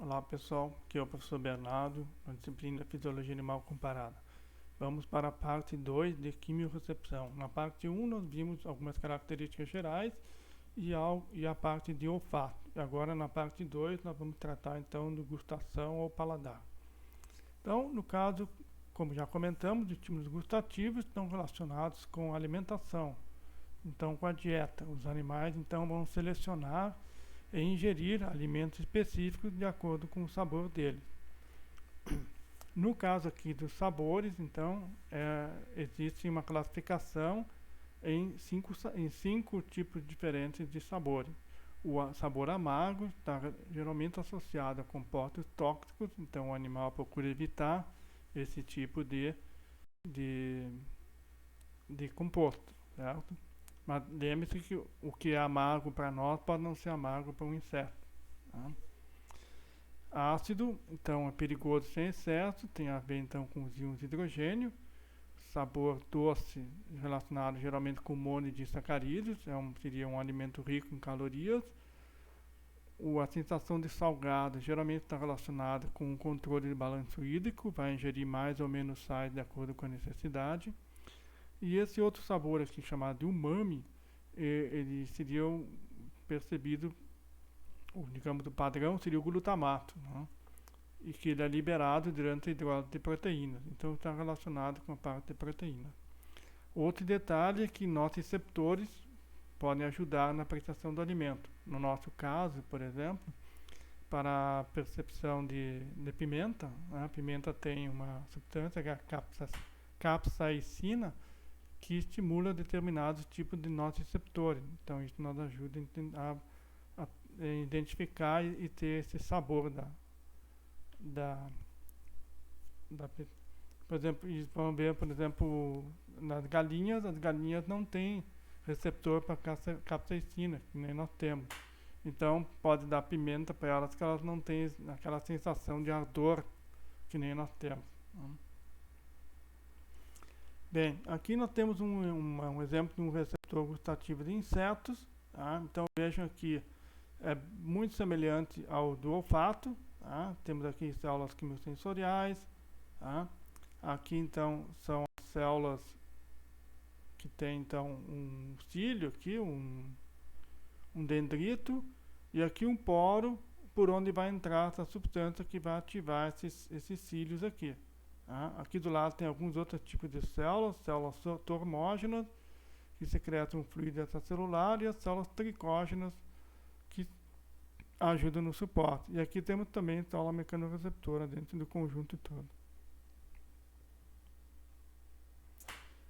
Olá pessoal, aqui é o professor Bernardo, na disciplina Fisiologia Animal Comparada. Vamos para a parte 2 de quimiorrecepção. Na parte 1 nós vimos algumas características gerais e a parte de olfato. E agora na parte 2 nós vamos tratar então de gustação ou paladar. Então, no caso, como já comentamos, os estímulos gustativos estão relacionados com a alimentação, então com a dieta. Os animais então vão selecionar e ingerir alimentos específicos de acordo com o sabor deles. No caso aqui dos sabores, então, existe uma classificação em cinco tipos diferentes de sabores. O sabor amargo está geralmente associado a compostos tóxicos, então o animal procura evitar esse tipo de, de composto, certo? Mas lembre-se que o que é amargo para nós pode não ser amargo para um inseto. Tá? Ácido, então, é perigoso sem excesso, tem a ver então com os íons de hidrogênio. Sabor doce, relacionado geralmente com monoindisacarídeos, seria um alimento rico em calorias. A sensação de salgado geralmente está relacionada com o controle de balanço hídrico, vai ingerir mais ou menos sais de acordo com a necessidade. E esse outro sabor aqui chamado de umami, ele seria percebido, digamos, o padrão seria o glutamato, né? E que ele é liberado durante a hidrólise de proteínas. Então está relacionado com a parte de proteína. Outro detalhe é que nossos receptores podem ajudar na apreciação do alimento. No nosso caso, por exemplo, para a percepção de pimenta, né? A pimenta tem uma substância que é a capsaicina, que estimula determinados tipos de nossos receptores. Então isso nos ajuda a identificar e ter esse sabor por exemplo, vamos ver, por exemplo, nas galinhas, as galinhas não têm receptor para capsaicina, que nem nós temos. Então pode dar pimenta para elas que elas não têm aquela sensação de ardor que nem nós temos. Bem, aqui nós temos um exemplo de um receptor gustativo de insetos. Tá? Então vejam aqui, é muito semelhante ao do olfato. Tá? Temos aqui células quimiosensoriais. Tá? Aqui então são as células que tem então um cílio aqui, um dendrito, e aqui um poro por onde vai entrar essa substância que vai ativar esses cílios aqui. Tá? Aqui do lado tem alguns outros tipos de células tormógenas, que secretam um fluido extracelular, e as células tricógenas, que ajudam no suporte. E aqui temos também célula mecanorreceptora dentro do conjunto todo.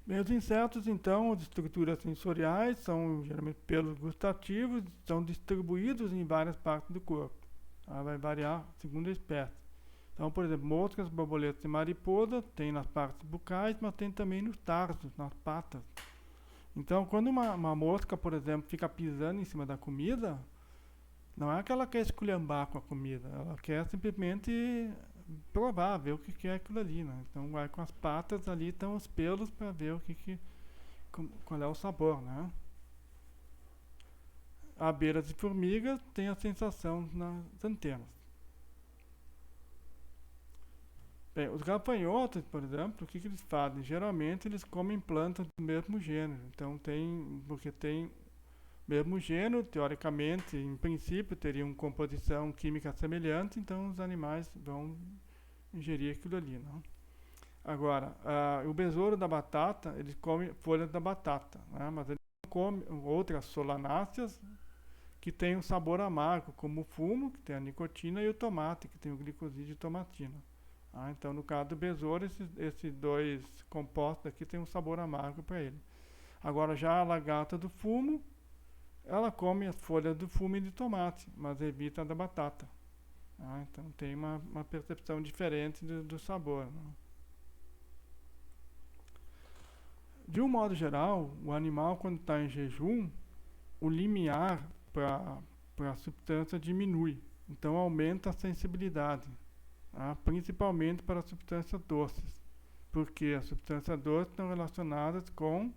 Bem, os insetos, então, as estruturas sensoriais são geralmente pelos gustativos, são distribuídos em várias partes do corpo. Tá? Vai variar segundo a espécie. Então, por exemplo, moscas, borboletas e mariposas tem nas partes bucais, mas tem também nos tarsos, nas patas. Então, quando uma mosca, por exemplo, fica pisando em cima da comida, não é que ela quer esculhambar com a comida, ela quer simplesmente provar, ver o que é aquilo ali, né? Então, vai com as patas ali, estão os pelos para ver qual é o sabor, né? Abelhas e formigas têm a sensação nas antenas. Bem, os gafanhotos, por exemplo, o que eles fazem? Geralmente eles comem plantas do mesmo gênero. Então porque tem mesmo gênero, teoricamente, em princípio, teriam composição química semelhante, então os animais vão ingerir aquilo ali, não? Agora, o besouro da batata, ele come folhas da batata, né? Mas ele não come outras solanáceas que têm um sabor amargo, como o fumo, que tem a nicotina, e o tomate, que tem o glicosídeo e tomatina. Então, no caso do besouro, esses dois compostos aqui têm um sabor amargo para ele. Agora, já a lagarta do fumo, ela come as folhas do fumo e de tomate, mas evita a da batata. Então, tem uma percepção diferente do sabor. Né? De um modo geral, o animal, quando está em jejum, o limiar para a substância diminui. Então, aumenta a sensibilidade. Principalmente para substâncias doces, porque as substâncias doces estão relacionadas com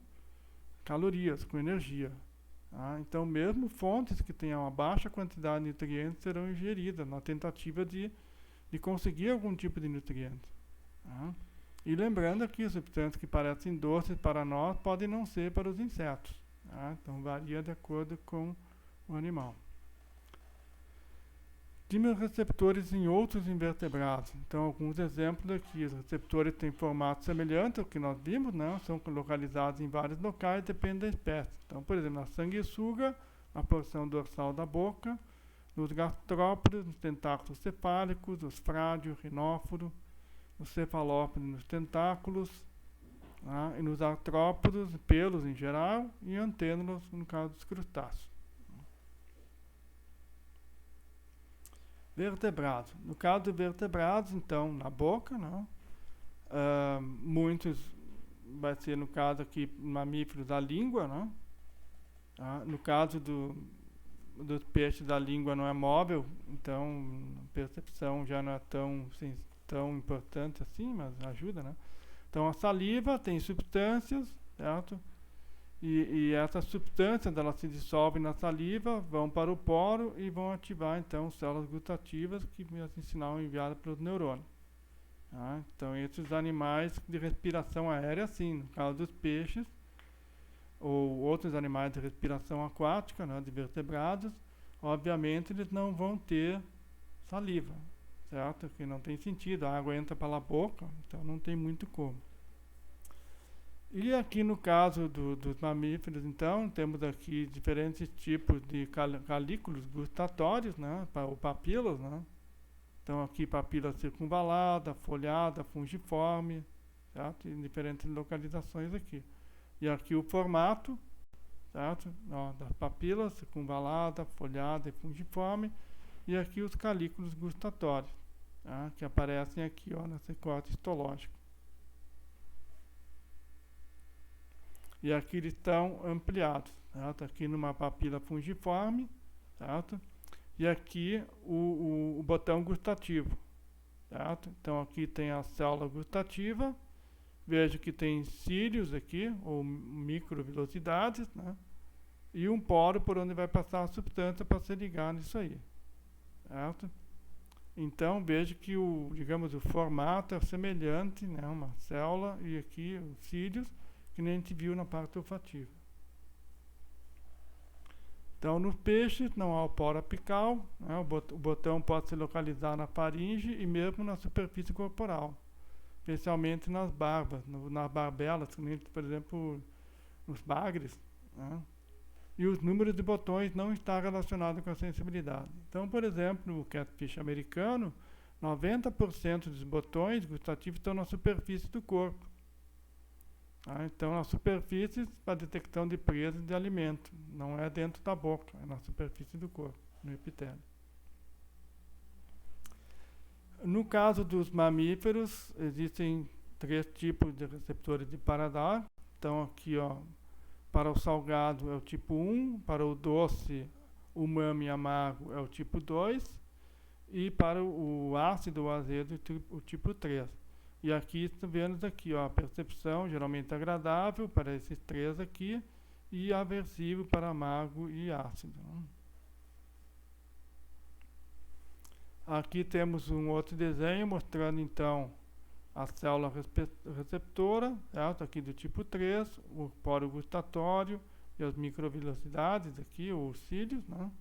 calorias, com energia. Tá? Então, mesmo fontes que tenham uma baixa quantidade de nutrientes serão ingeridas na tentativa de conseguir algum tipo de nutriente. Tá? E lembrando que os substâncias que parecem doces para nós podem não ser para os insetos. Tá? Então, varia de acordo com o animal. Quimioreceptores em outros invertebrados. Então, alguns exemplos aqui. Os receptores têm formato semelhante ao que nós vimos, né? São localizados em vários locais, depende da espécie. Então, por exemplo, na sanguessuga, na porção dorsal da boca, nos gastrópodes, nos tentáculos cefálicos, os frágios, rinóforo, nos cefalópodes, nos tentáculos, tá? E nos artrópodes, pelos em geral, e antênulos, no caso dos crustáceos. Vertebrados. No caso de vertebrados, então, na boca, né? Muitos, vai ser no caso aqui, mamíferos da língua, né? Tá? No caso dos peixes, a língua não é móvel, então a percepção já não é tão importante assim, mas ajuda, né? Então a saliva tem substâncias, certo? E essas substâncias, elas se dissolvem na saliva, vão para o poro e vão ativar então células gustativas que esse sinal é enviado pelos neurônios. Tá? Então esses animais de respiração aérea, sim, no caso dos peixes, ou outros animais de respiração aquática, né, de vertebrados, obviamente eles não vão ter saliva, certo? Porque não tem sentido, a água entra pela boca, então não tem muito como. E aqui no caso dos mamíferos, então, temos aqui diferentes tipos de calículos gustatórios, né, ou papilas, né? Então aqui papila circunvalada, folhada, fungiforme, certo? Em diferentes localizações aqui. E aqui o formato, certo? Ó, das papilas circunvalada, folhada e fungiforme. E aqui os calículos gustatórios, tá? Que aparecem aqui, ó, nesse corte histológico. E aqui eles estão ampliados, certo? Aqui numa papila fungiforme, certo? E aqui o botão gustativo, certo? Então aqui tem a célula gustativa, vejo que tem cílios aqui, ou microvelocidades, né? E um poro por onde vai passar a substância para se ligar nisso aí, certo? Então vejo que digamos, o formato é semelhante, né? Uma célula e aqui os cílios, que nem a gente viu na parte olfativa. Então, nos peixes não há o poro apical, né? O botão pode se localizar na faringe e mesmo na superfície corporal, especialmente nas barbas, nas barbelas, por exemplo, nos bagres, né? E os números de botões não estão relacionados com a sensibilidade. Então, por exemplo, o catfish americano, 90% dos botões gustativos estão na superfície do corpo. Então, na superfície para detecção de presas de alimento, não é dentro da boca, é na superfície do corpo, no epitélio. No caso dos mamíferos, existem 3 tipos de receptores de paladar. Então, aqui, ó, para o salgado é o tipo 1, para o doce, umami amargo é o tipo 2, e para o ácido ou azedo o tipo 3. E aqui vemos aqui, ó, a percepção geralmente agradável para esses 3 aqui e aversivo para amargo e ácido. Aqui temos um outro desenho mostrando então a célula receptora, certo? Aqui do tipo 3, o poro gustatório e as microvelocidades aqui, os cílios, né?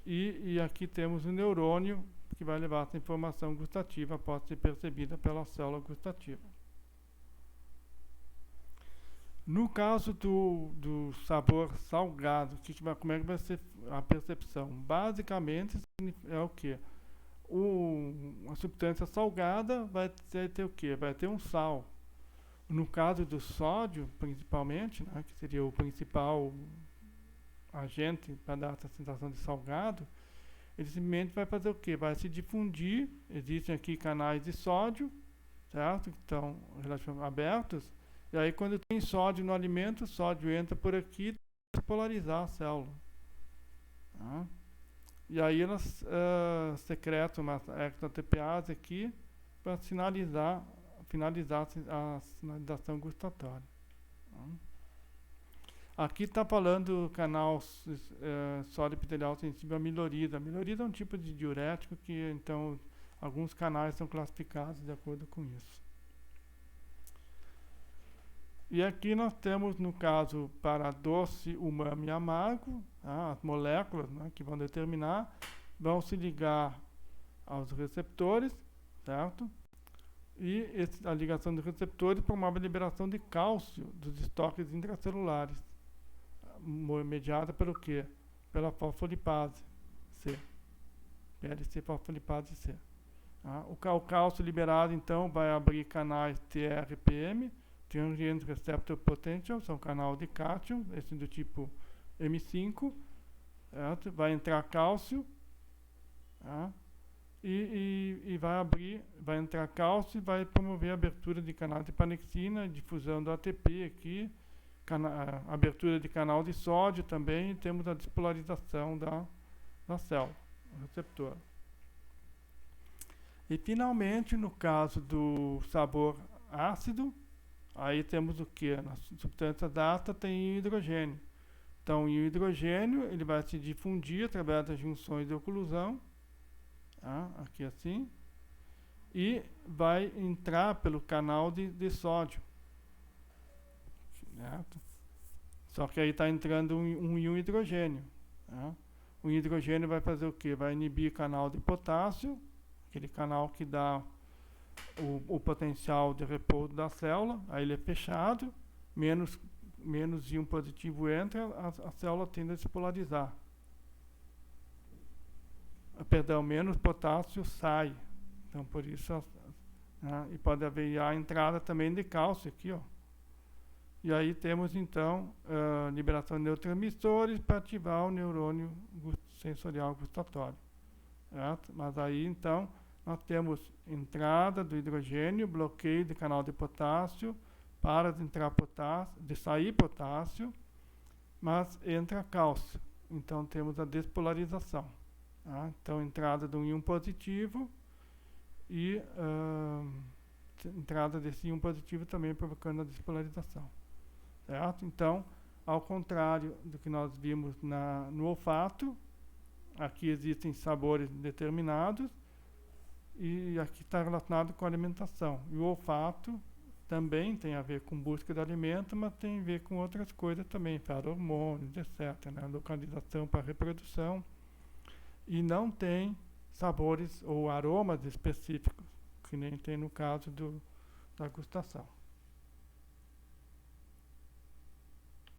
E aqui temos o neurônio que vai levar essa informação gustativa após ser percebida pela célula gustativa. No caso do sabor salgado, como é que vai ser a percepção? Basicamente é o quê? A substância salgada vai ter o quê? Vai ter um sal. No caso do sódio, principalmente, né, que seria o principal agente para dar essa sensação de salgado, ele simplesmente vai fazer o quê? Vai se difundir, existem aqui canais de sódio, certo? Que estão relativamente abertos, e aí quando tem sódio no alimento, o sódio entra por aqui e polarizar a célula. Tá? E aí elas secretam uma ectoTPase aqui para finalizar a sinalização gustatória. Tá? Aqui está falando canal sódio epitelial sensível a milorida. A milorida é um tipo de diurético que, então, alguns canais são classificados de acordo com isso. E aqui nós temos, no caso, para doce, umami e amargo, as moléculas, né, que vão determinar, vão se ligar aos receptores, certo? E a ligação dos receptores promove a liberação de cálcio dos estoques intracelulares, mediada pelo quê? Pela fosfolipase C, PLC fosfolipase C. O cálcio liberado, então, vai abrir canais TRPM, Transient Receptor Potential, são canal de cátion, esse do tipo M5, certo? Vai entrar cálcio, tá? E vai entrar cálcio e vai promover a abertura de canal de panexina, difusão do ATP aqui, abertura de canal de sódio também, e temos a despolarização da célula, do receptor. E finalmente, no caso do sabor ácido, aí temos o que? Na substância d'ácido tem hidrogênio. Então, o hidrogênio ele vai se difundir através das junções de oclusão, aqui assim, e vai entrar pelo canal de sódio. Certo? Só que aí está entrando um íon hidrogênio. Tá? O hidrogênio vai fazer o quê? Vai inibir canal de potássio, aquele canal que dá o potencial de repouso da célula, aí ele é fechado, menos íon positivo entra, a célula tende a se polarizar. Perdão, menos potássio sai. Então, por isso, e pode haver a entrada também de cálcio aqui, ó. E aí temos, então, liberação de neurotransmissores para ativar o neurônio sensorial gustatório. Certo? Mas aí, então, nós temos entrada do hidrogênio, bloqueio de canal de potássio, para de entrar potássio, de sair potássio, mas entra cálcio. Então, temos a despolarização. Então, entrada de um íon positivo e entrada desse íon positivo também provocando a despolarização. Certo? Então, ao contrário do que nós vimos no olfato, aqui existem sabores determinados e aqui está relacionado com a alimentação. E o olfato também tem a ver com busca de alimento, mas tem a ver com outras coisas também, feromônios, etc., né? Localização para reprodução. E não tem sabores ou aromas específicos, que nem tem no caso da gustação.